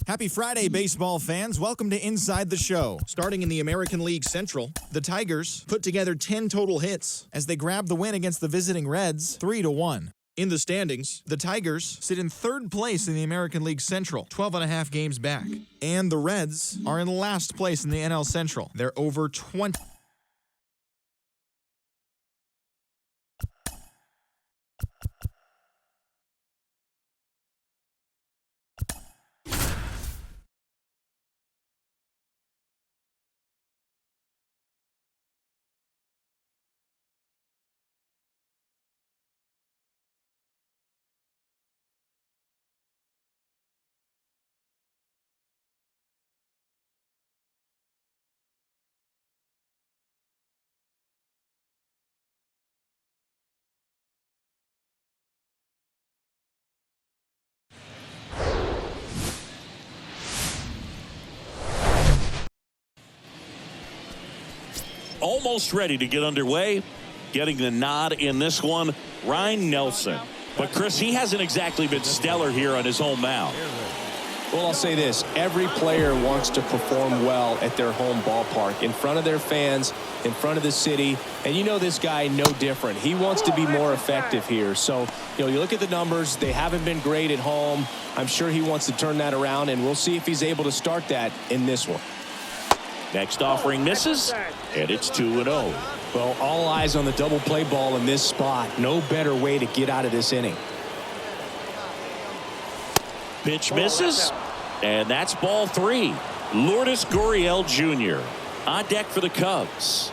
Happy Friday, baseball fans. Welcome to Inside the Show. Starting in the American League Central, the Tigers put together 10 total hits as they grabbed the win against the visiting Reds 3-1. In the standings, the Tigers sit in third place in the American League Central, 12.5 games back. And the Reds are in last place in the NL Central. They're over 20. Almost ready to get underway. Getting the nod in this one, Ryan Nelson. But Chris, he hasn't exactly been stellar here on his home mound. Well, I'll say this. Every player wants to perform well at their home ballpark, in front of their fans, in front of the city. And you know this guy no different. He wants to be more effective here. So, you look at the numbers. They haven't been great at home. I'm sure he wants to turn that around, and we'll see if he's able to start that in this one. Next offering misses, and it's 2-0. Well, all eyes on the double play ball in this spot. No better way to get out of this inning. Pitch misses, and that's ball 3. Lourdes Gurriel Jr. on deck for the Cubs.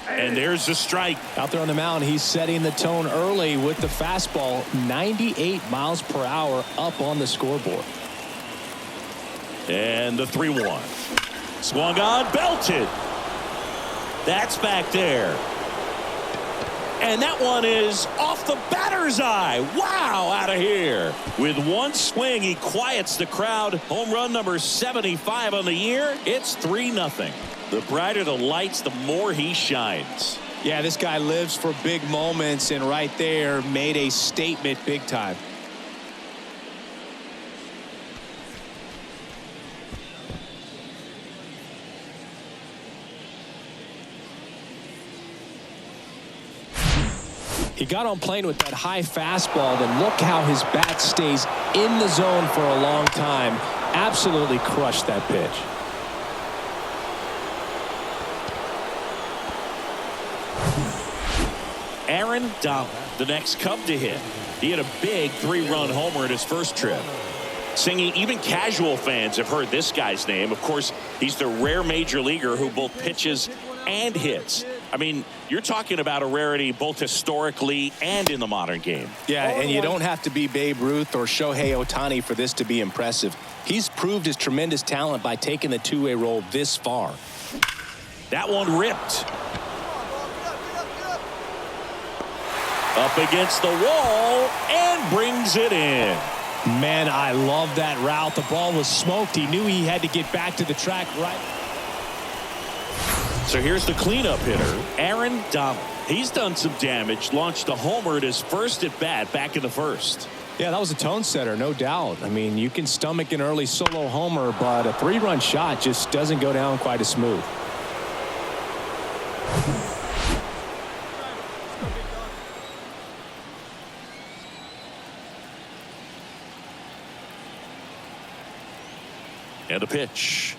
And there's the strike. Out there on the mound, he's setting the tone early with the fastball. 98 miles per hour up on the scoreboard. And the 3-1. Swung on, belted. That's back there. And that one is off the batter's eye. Wow, out of here. With one swing, he quiets the crowd. Home run number 75 on the year. It's 3-0. The brighter the lights, the more he shines. Yeah, this guy lives for big moments, and right there made a statement big time. He got on plane with that high fastball, then look how his bat stays in the zone for a long time. Absolutely crushed that pitch. Aaron Donald, the next Cub to hit. He had a big 3-run homer in his first trip. Singing, even casual fans have heard this guy's name. Of course, he's the rare major leaguer who both pitches and hits. I mean, you're talking about a rarity both historically and in the modern game. Yeah, and you don't have to be Babe Ruth or Shohei Ohtani for this to be impressive. He's proved his tremendous talent by taking the two-way role this far. That one ripped. Up against the wall and brings it in. Man, I love that route. The ball was smoked. He knew he had to get back to the track right. So here's the cleanup hitter, Aaron Donald. He's done some damage, launched a homer at his first at bat back in the first. Yeah, that was a tone setter, no doubt. I mean, you can stomach an early solo homer, but a 3-run shot just doesn't go down quite as smooth. And a pitch.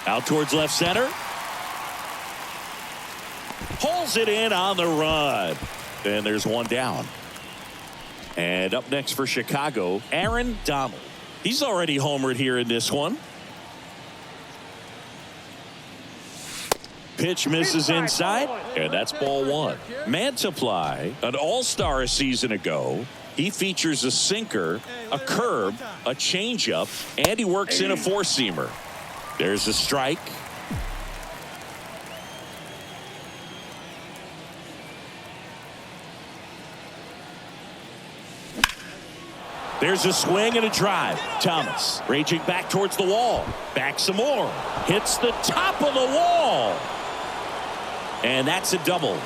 Out towards left center. Pulls it in on the run. And there's one down. And up next for Chicago, Aaron Donald. He's already homered here in this one. Pitch misses inside, and that's ball 1. Mantiply, an all-star a season ago. He features a sinker, a curve, a changeup, and he works in a four-seamer. There's a strike. There's a swing and a drive. Thomas raging back towards the wall. Back some more. Hits the top of the wall. And that's a double.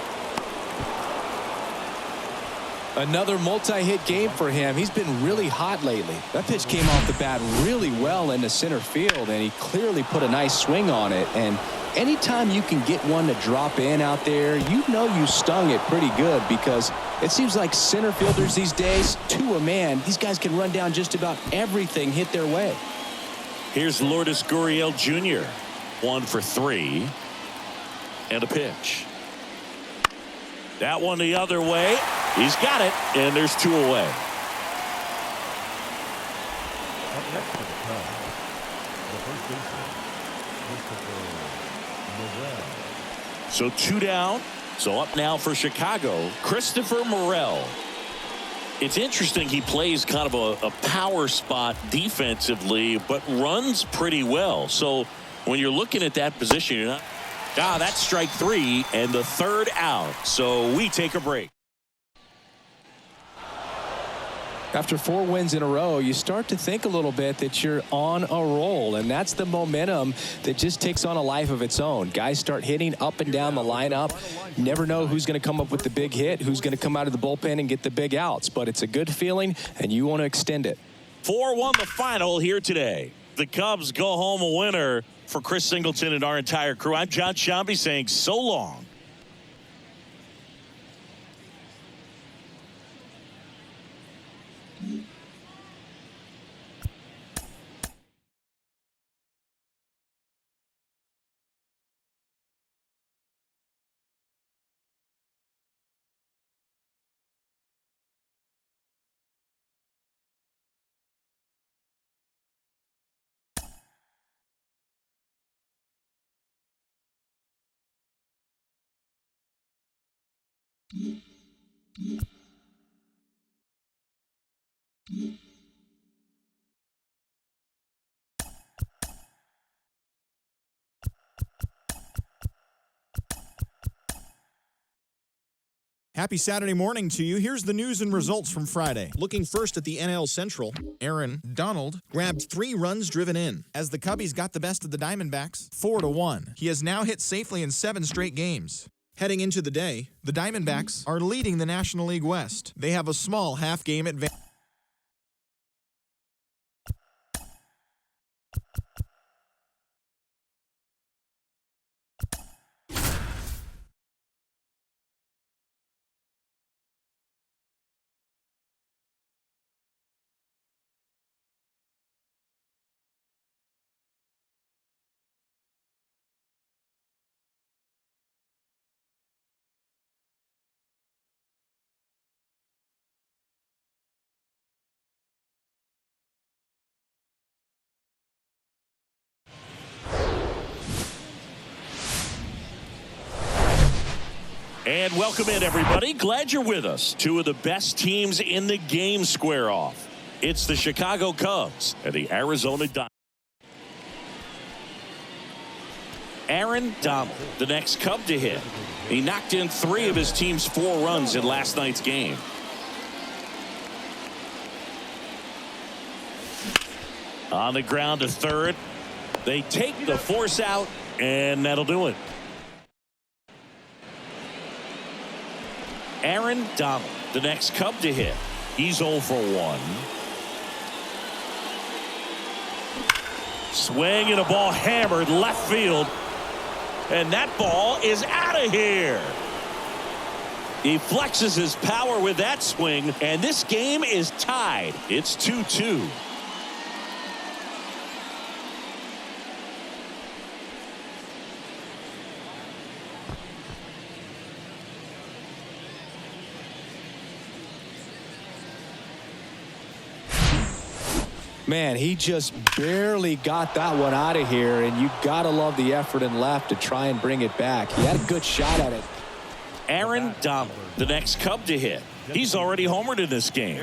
Another multi-hit game for him. He's been really hot lately. That pitch came off the bat really well into center field, and he clearly put a nice swing on it. And anytime you can get one to drop in out there, you know you stung it pretty good, because it seems like center fielders these days, to a man, these guys can run down just about everything hit their way. Here's Lourdes Gurriel Jr. 1 for 3. And a pitch. That one the other way. He's got it, and there's 2 away. So 2 down. So up now for Chicago, Christopher Morel. It's interesting, he plays kind of a power spot defensively, but runs pretty well. So when you're looking at that position, you're not. That's strike 3 and the 3rd out. So we take a break. After 4 wins in a row, you start to think a little bit that you're on a roll, and that's the momentum that just takes on a life of its own. Guys start hitting up and down the lineup. You never know who's going to come up with the big hit, who's going to come out of the bullpen and get the big outs, but it's a good feeling, and you want to extend it. 4-1 the final here today. The Cubs go home a winner. For Chris Singleton and our entire crew, I'm John Shambi saying so long. Happy Saturday morning to you. Here's the news and results from Friday. Looking first at the NL Central, Aaron Donald grabbed 3 runs driven in as the Cubbies got the best of the Diamondbacks 4-1. He has now hit safely in 7 straight games. Heading into the day, the Diamondbacks are leading the National League West. They have a small half-game advantage. And welcome in, everybody. Glad you're with us. 2 of the best teams in the game square off. It's the Chicago Cubs and the Arizona Diamondbacks. Aaron Donald, the next Cub to hit. He knocked in 3 of his team's 4 runs in last night's game. On the ground to third. They take the force out, and that'll do it. Aaron Donald, the next Cub to hit. He's 0 for 1. Swing and a ball hammered left field. And that ball is out of here. He flexes his power with that swing, and this game is tied. It's 2-2. Man, he just barely got that one out of here, and you gotta love the effort in left to try and bring it back. He had a good shot at it. Aaron Donald, the next Cub to hit. He's already homered in this game.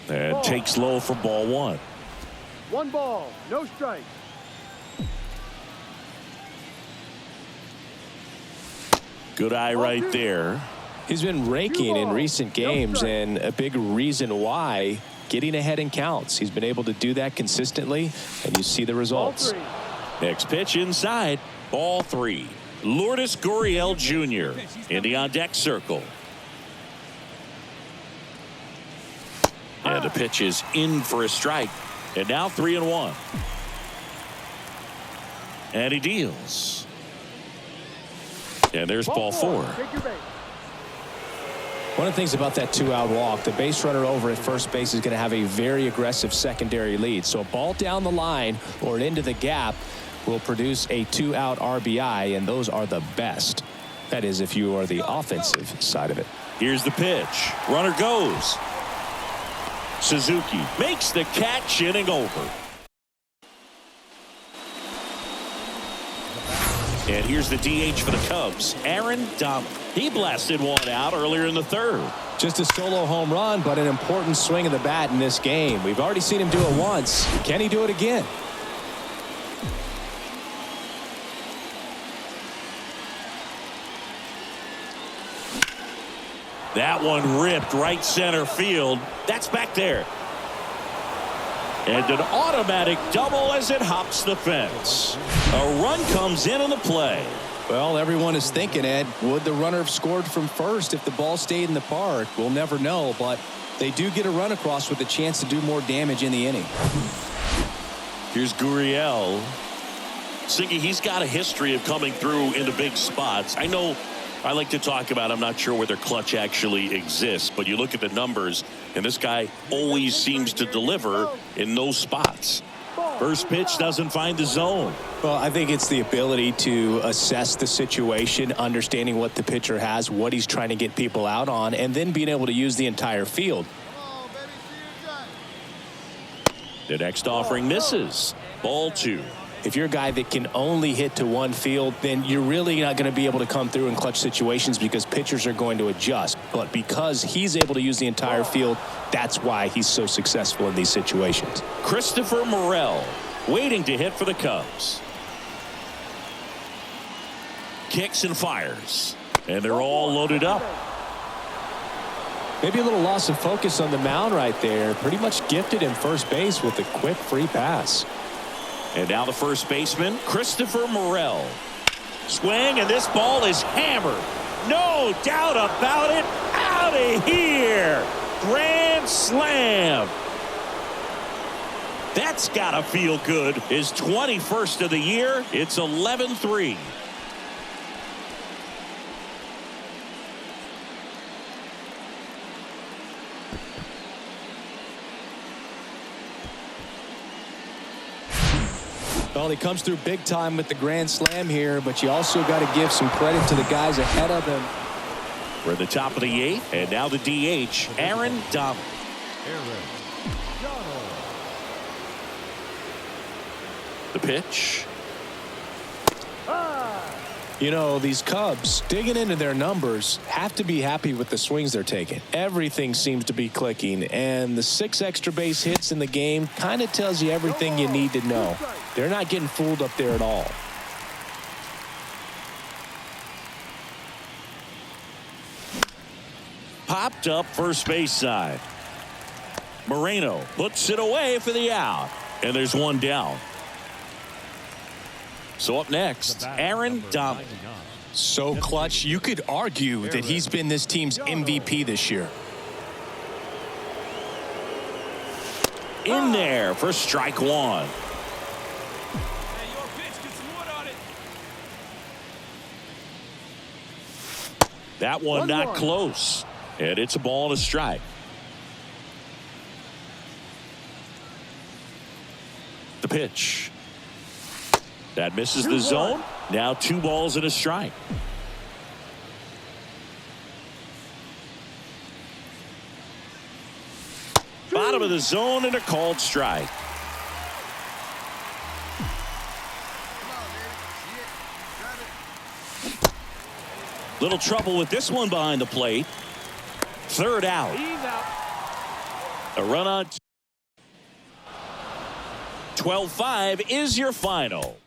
And takes low for ball 1. 1 ball, no strike. Good eye right there. He's been raking in recent games, and a big reason why, getting ahead in counts. He's been able to do that consistently, and you see the results. Next pitch inside, ball 3. Lourdes Gurriel Jr. in the on-deck circle. And the pitch is in for a strike. And now 3-1. And he deals. And there's ball 4. One of the things about that 2-out walk, the base runner over at first base is going to have a very aggressive secondary lead. So a ball down the line or into the gap will produce a 2-out RBI, and those are the best. That is, if you are the offensive side of it. Here's the pitch. Runner goes. Suzuki makes the catch, inning over. And here's the DH for the Cubs, Aaron Diamondbacks. He blasted one out earlier in the 3rd. Just a solo home run, but an important swing of the bat in this game. We've already seen him do it once. Can he do it again? That one ripped right center field. That's back there. And an automatic double as it hops the fence. A run comes in on the play. Well, everyone is thinking, Ed, would the runner have scored from first if the ball stayed in the park? We'll never know, but they do get a run across with a chance to do more damage in the inning. Here's Gurriel. Siggy, he's got a history of coming through into big spots. I know I like to talk about, I'm not sure whether clutch actually exists, but you look at the numbers, and this guy always seems to deliver in those spots. First pitch doesn't find the zone. Well, I think it's the ability to assess the situation, understanding what the pitcher has, what he's trying to get people out on, and then being able to use the entire field. The next offering misses. Ball 2. If you're a guy that can only hit to one field, then you're really not going to be able to come through in clutch situations because pitchers are going to adjust. But because he's able to use the entire field, that's why he's so successful in these situations. Christopher Morel waiting to hit for the Cubs. Kicks and fires. And they're all loaded up. Maybe a little loss of focus on the mound right there. Pretty much gifted in first base with a quick free pass. And now the first baseman, Christopher Morel. Swing, and this ball is hammered. No doubt about it. Out of here. Grand slam. That's got to feel good. His 21st of the year. It's 11-3. Well, he comes through big time with the grand slam here, but you also got to give some credit to the guys ahead of him. We're at the top of the 8th, and now the DH, Aaron Diamondbacks. The pitch. You know, these Cubs, digging into their numbers, have to be happy with the swings they're taking. Everything seems to be clicking, and the 6 extra base hits in the game kind of tells you everything you need to know. They're not getting fooled up there at all. Popped up first base side. Moreno puts it away for the out, and there's one down. So up next, Aaron Diamondbacks. So clutch, you could argue that he's been this team's MVP this year. In there for strike 1. That one not close. And it's a ball and a strike. The pitch. That misses the zone. Now 2 balls and a strike. Bottom of the zone and a called strike. Little trouble with this one behind the plate. 3rd out. A run on. 12-5 is your final.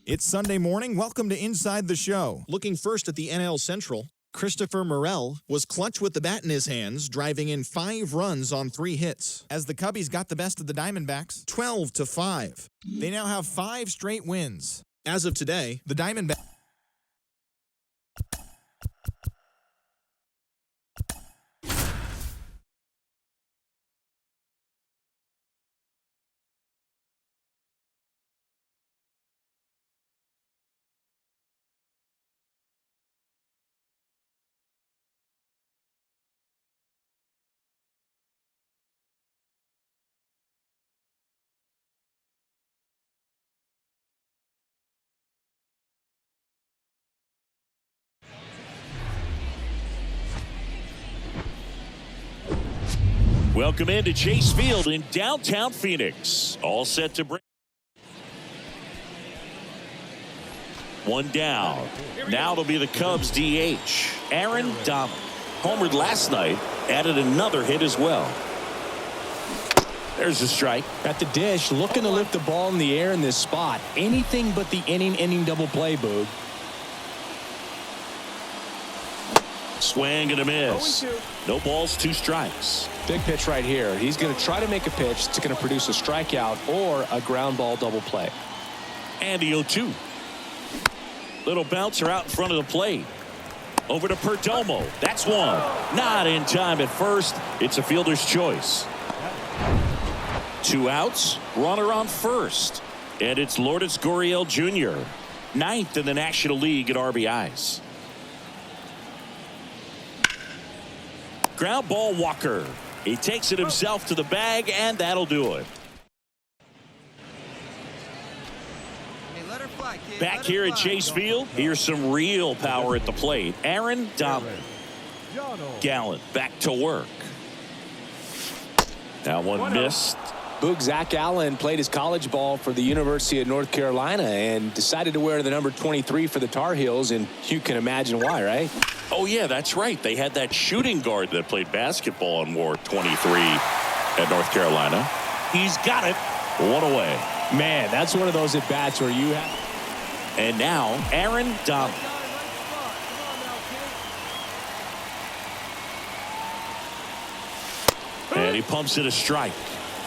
It's Sunday morning. Welcome to Inside the Show. Looking first at the NL Central, Christopher Morel was clutch with the bat in his hands, driving in 5 runs on 3 hits. As the Cubbies got the best of the Diamondbacks, 12-5. They now have 5 straight wins. As of today, the Diamondbacks Welcome into Chase Field in downtown Phoenix. All set to bring. One down. Now it'll be the Cubs DH. Aaron Donald. Homered last night. Added another hit as well. There's a strike. At the dish, looking to lift the ball in the air in this spot. Anything but the inning double play, Boog. Swing and a miss. No balls, 2 strikes. Big pitch right here. He's going to try to make a pitch that's going to produce a strikeout or a ground ball double play. And the 0-2. Little bouncer out in front of the plate. Over to Perdomo. That's one. Not in time at first. It's a fielder's choice. 2 outs. Runner on first. And it's Lourdes Gurriel Jr. 9th in the National League at RBIs. Ground ball, Walker. He takes it himself to the bag, and that'll do it. Back here at Chase Field, here's some real power at the plate. Aaron Donald. Gallant back to work. That one missed. Boog, Zach Allen played his college ball for the University of North Carolina and decided to wear the number 23 for the Tar Heels, and you can imagine why, right? Oh, yeah, that's right. They had that shooting guard that played basketball and wore 23 at North Carolina. He's got it. 1 away. Man, that's one of those at-bats where you have... And now, Aaron Donald. And he pumps it a strike.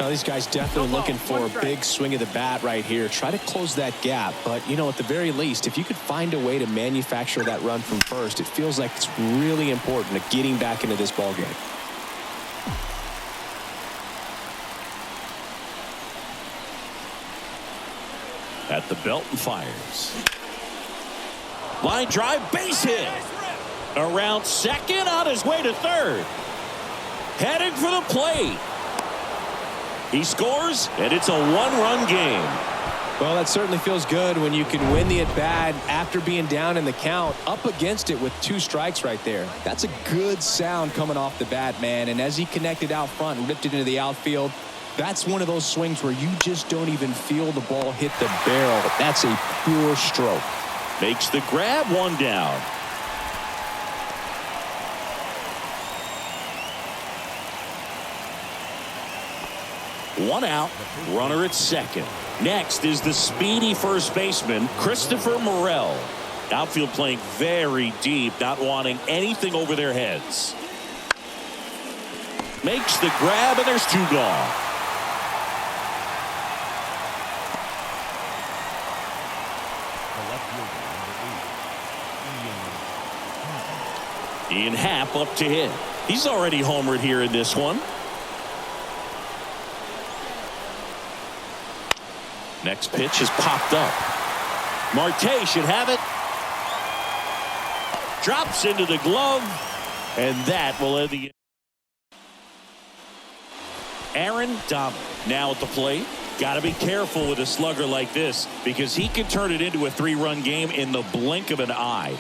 Now, these guys definitely looking for a big swing of the bat right here. Try to close that gap. But, you know, at the very least, if you could find a way to manufacture that run from first, it feels like it's really important to getting back into this ball game. At the belt and fires. Line drive, base hit. Around second, on his way to third. Heading for the plate. He scores, and it's a 1-run game. Well, that certainly feels good when you can win the at-bat after being down in the count, up against it with 2 strikes right there. That's a good sound coming off the bat, man. And as he connected out front and ripped it into the outfield, that's one of those swings where you just don't even feel the ball hit the barrel. That's a pure stroke. Makes the grab, 1 down. One out, runner at second. Next is the speedy first baseman, Christopher Morel. Outfield playing very deep, not wanting anything over their heads. Makes the grab, and there's 2 gone. Ian Happ up to hit. He's already homered here in this one. Next pitch is popped up. Marte should have it. Drops into the glove, and that will end the. Aaron Donald now at the plate. Got to be careful with a slugger like this because he can turn it into a 3-run game in the blink of an eye.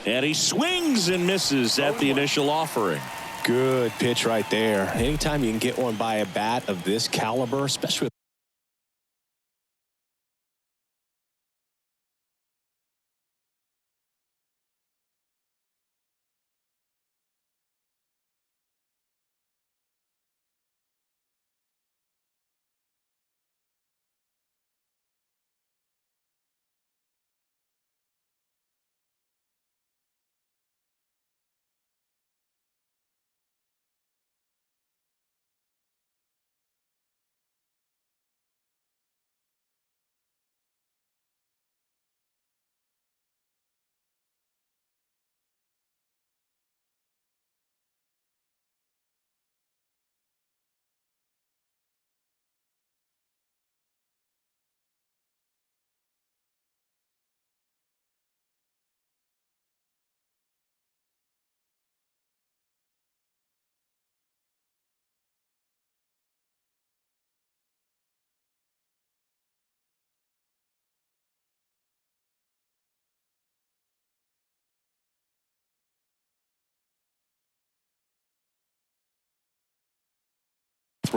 And he swings and misses at the initial offering. Good pitch right there. Anytime you can get one by a bat of this caliber, especially with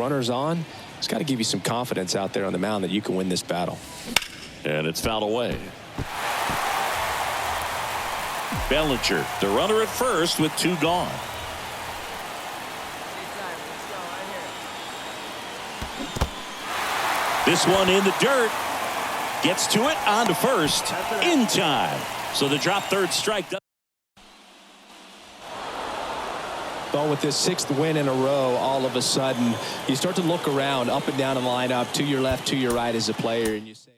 runners on, it's got to give you some confidence out there on the mound that you can win this battle. And it's fouled away. Bellinger, the runner at first with 2 gone. This one in the dirt. Gets to it on to first in time. So the drop third strike. Well, with this 6th win in a row, all of a sudden, you start to look around up and down the lineup, to your left, to your right as a player, and you say,